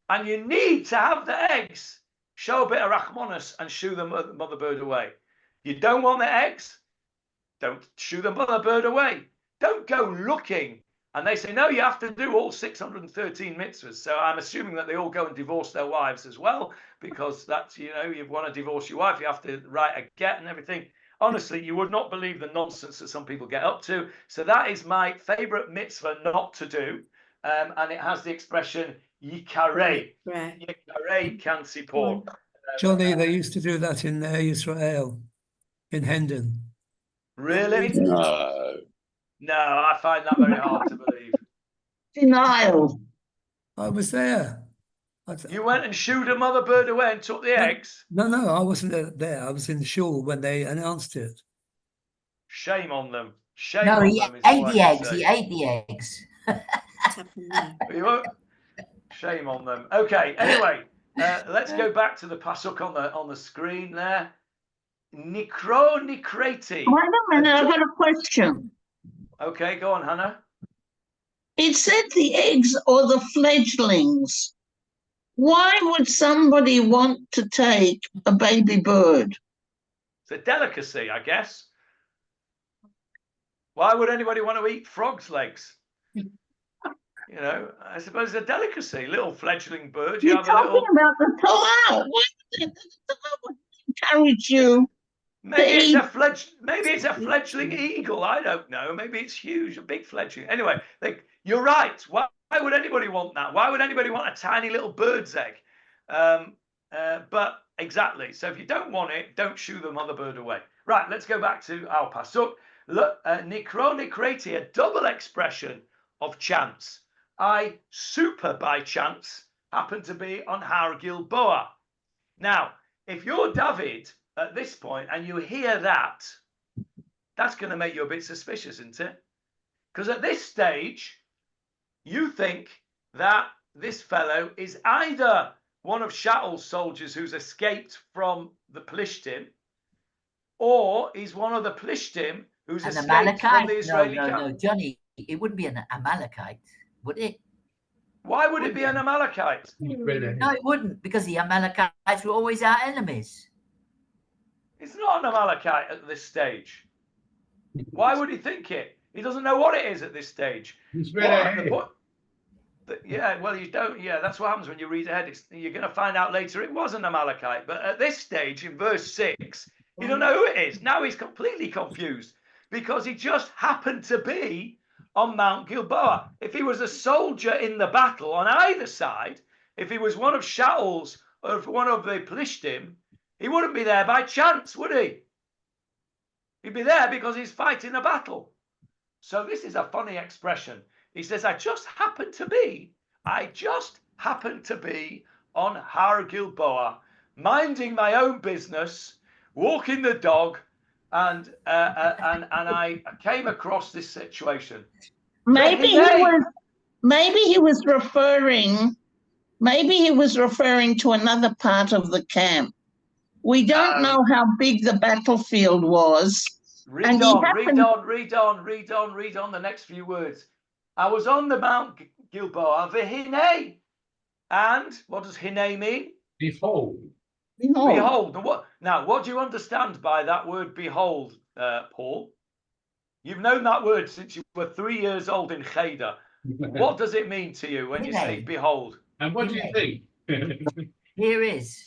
and you need to have the eggs, show a bit of rachmanis and shoo the mother bird away. You don't want the eggs? don't shoo the mother bird away. Don't go looking. And they say, no, you have to do all 613 mitzvahs. So I'm assuming that they all go and divorce their wives as well, because that's, you want to divorce your wife, you have to write a get and everything. Honestly, you would not believe the nonsense that some people get up to. So that is my favorite mitzvah not to do. And it has the expression yikarei. Yikarei kansipor. Johnny, they used to do that in Israel, in Hendon. Really? No. No, I find that very hard to believe. Denial. I was there. You went and shooed a mother bird away and took the eggs? No, I wasn't there. I was in the shul when they announced it. Shame on them. Shame No, on he them. ate the eggs. He ate the eggs. Shame on them. Okay, anyway, let's go back to the pasuk on the screen there. Nikro nikreti. Wait a minute, I've got a question. Okay, go on, Hannah. It said the eggs or the fledglings. Why would somebody want to take a baby bird? It's a delicacy, I guess. Why would anybody want to eat frog's legs? I suppose it's a delicacy. Little fledgling bird. You're talking about the Torah. Why would encourage you? Maybe it's a fledgling eagle. I don't know. Maybe it's huge, a big fledgling. Anyway, you're right. Why would anybody want that? Why would anybody want a tiny little bird's egg? But exactly. So if you don't want it, don't shoo the mother bird away. Right. Let's go back to our pasuk. Look, nikro nikreti, a double expression of chance. I super by chance happen to be on Har Gilboa. Now, if you're David at this point and you hear that, that's going to make you a bit suspicious, isn't it? Because at this stage, you think that this fellow is either one of Shaul's soldiers who's escaped from the Plishtim, or he's one of the Plishtim who's escaped from the Israeli camp. No, Johnny, it wouldn't be an Amalekite, would it? Why would it be an Amalekite? No, it wouldn't, because the Amalekites were always our enemies. It's not an Amalekite at this stage. Why would he think it? He doesn't know what it is at this stage. He's read ahead. Yeah, well, you don't. Yeah, that's what happens when you read ahead. You're going to find out later it was an Amalekite. But at this stage, in verse 6, you don't know who it is. Now he's completely confused because he just happened to be on Mount Gilboa. If he was a soldier in the battle on either side, if he was one of Shaul's or one of the Plishtim, he wouldn't be there by chance, would he? He'd be there because he's fighting a battle. So this is a funny expression. He says, I just happened to be on Har Gilboa, minding my own business, walking the dog, and I came across this situation. Maybe he was referring to another part of the camp. We don't know how big the battlefield was. Read on the next few words. I was on the Mount Gilboa, v'hinei. And what does hinei mean? Behold. Behold. What do you understand by that word behold, Paul? You've known that word since you were 3 years old in Cheder. What does it mean to you when you say behold? And what do you think? Here is.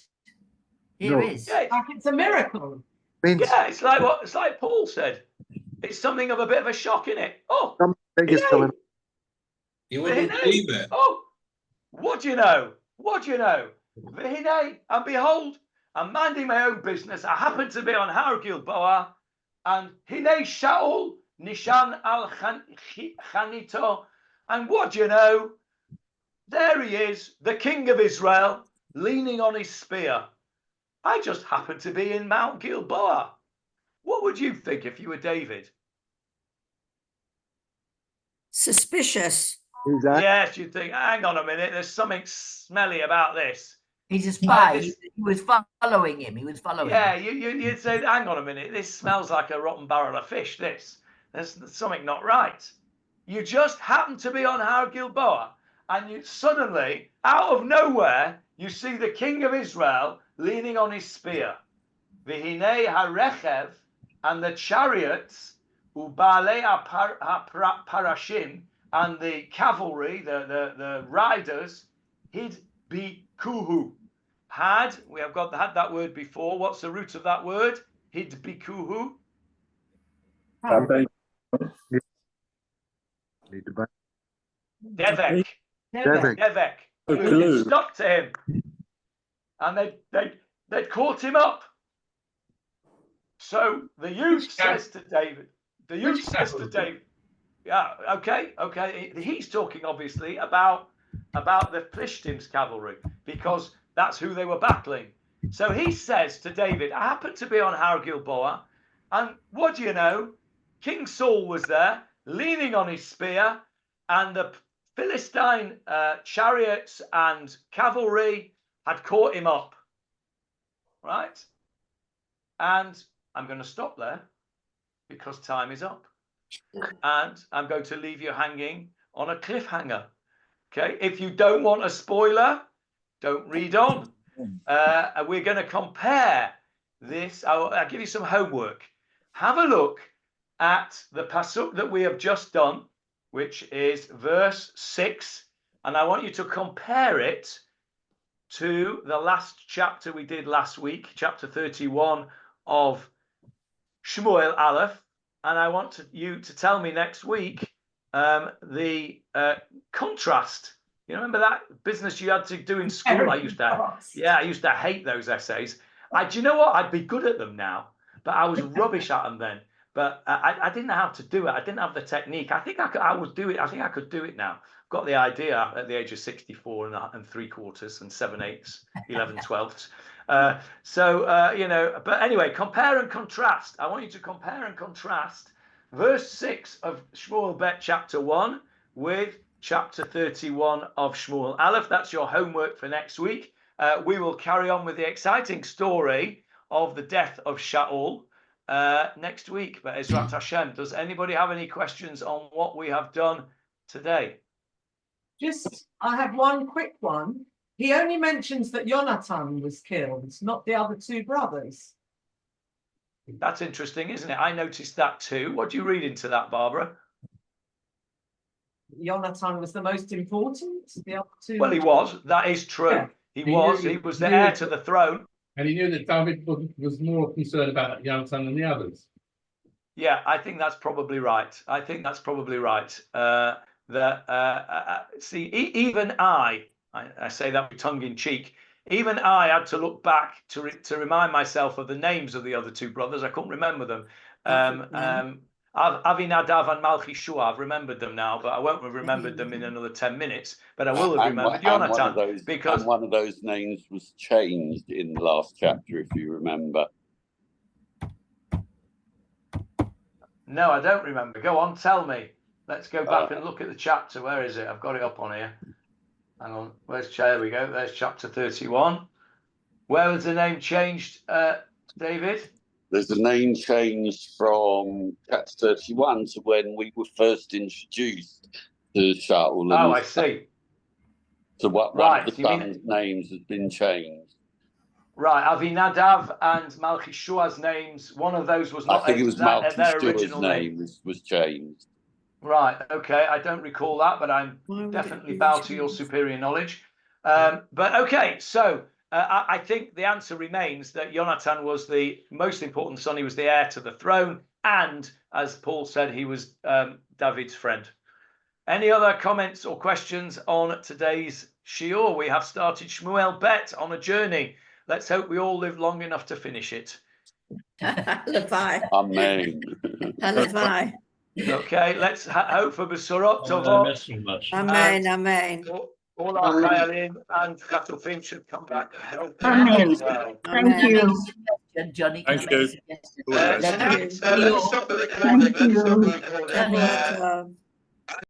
Yeah, it's a miracle. Yeah, it's like Paul said. It's something of a bit of a shock, in it. Oh, you wouldn't believe it. Oh, what do you know? V'hinei, and behold, I'm minding my own business. I happen to be on Har Gilboa, and hinei Shaul nishan al chanito, and what do you know? There he is, the king of Israel, leaning on his spear. I just happen to be in Mount Gilboa. What would you think if you were David? Suspicious. Yes, you'd think, hang on a minute, there's something smelly about this. He's a spy. He was following him. Yeah, you'd say, hang on a minute, this smells like a rotten barrel of fish, this. There's something not right. You just happen to be on Har Gilboa, and you suddenly, out of nowhere, you see the king of Israel leaning on his spear. V'hinei harechev, and the chariots, Ubale Parashim, and the cavalry, the riders, hid bikuhu. Had that word before. What's the root of that word? Hid bikuhu. Devek. Devek. They stuck to him, and they'd caught him up. So the youth says to David. Yeah, okay. He's talking obviously about the Plishtim's cavalry, because that's who they were battling. So he says to David, I happened to be on Har Gilboa, and what do you know? King Saul was there, leaning on his spear, and the Philistine chariots and cavalry had caught him up. Right? And I'm going to stop there because time is up. And I'm going to leave you hanging on a cliffhanger. Okay? If you don't want a spoiler, don't read on. We're going to compare this. I'll give you some homework. Have a look at the pasuk that we have just done, which is verse 6. And I want you to compare it to the last chapter we did last week, chapter 31 of Shmuel Aleph. And I want you to tell me next week the contrast. You remember that business you had to do in school? I used to hate those essays. Do you know what? I'd be good at them now, but I was rubbish at them then. But I didn't know how to do it. I didn't have the technique. I think I would do it. I think I could do it now. Got the idea at the age of 64 and 3/4 and 7/8, 11/12. But anyway, compare and contrast. I want you to compare and contrast verse 6 of Shmuel Bet Chapter 1 with chapter 31 of Shmuel Aleph. That's your homework for next week. We will carry on with the exciting story of the death of Shaul next week. But Ezrat Hashem, does anybody have any questions on what we have done today? I have one quick one. He only mentions that Jonathan was killed, not the other two brothers. That's interesting, isn't it? I noticed that too. What do you read into that, Barbara? Jonathan was the most important. The other two. Well, he was. That is true. Yeah. He was the heir to the throne. And he knew that David was more concerned about Jonathan than the others. Yeah, I think that's probably right. See, even I say that with tongue in cheek, even I had to look back to remind myself of the names of the other two brothers. I couldn't remember them. Avinadav and Malchishua, I've remembered them now, but I won't have remembered them in another 10 minutes. But I will have remembered Jonathan. Because one of those names was changed in the last chapter, if you remember. No, I don't remember. Go on, tell me. Let's go back and look at the chapter. Where is it? I've got it up on here. Hang on. There we go. There's chapter 31. Where was the name changed, David? There's a name change from chapter 31 to when we were first introduced to Shaul. Oh, I see. So one of the sons' names has been changed. Right, Avinadav and Malchishua's names, one of those was not. I think it was Malchishua's name was changed. Right, okay, I don't recall that, but I'm definitely bow to your superior knowledge. But okay, so I think the answer remains that Jonathan was the most important son. He was the heir to the throne, and as Paul said, he was David's friend. Any other comments or questions on today's shiur? We have started Shmuel Bet on a journey. Let's hope we all live long enough to finish it. Amen. Okay, let's hope for Besurot Tovot. Amen, amen. All our Chayalim and Chatufim should come back and help. Amen. Thank you. Johnny, Thank you. Thank you. Thank you.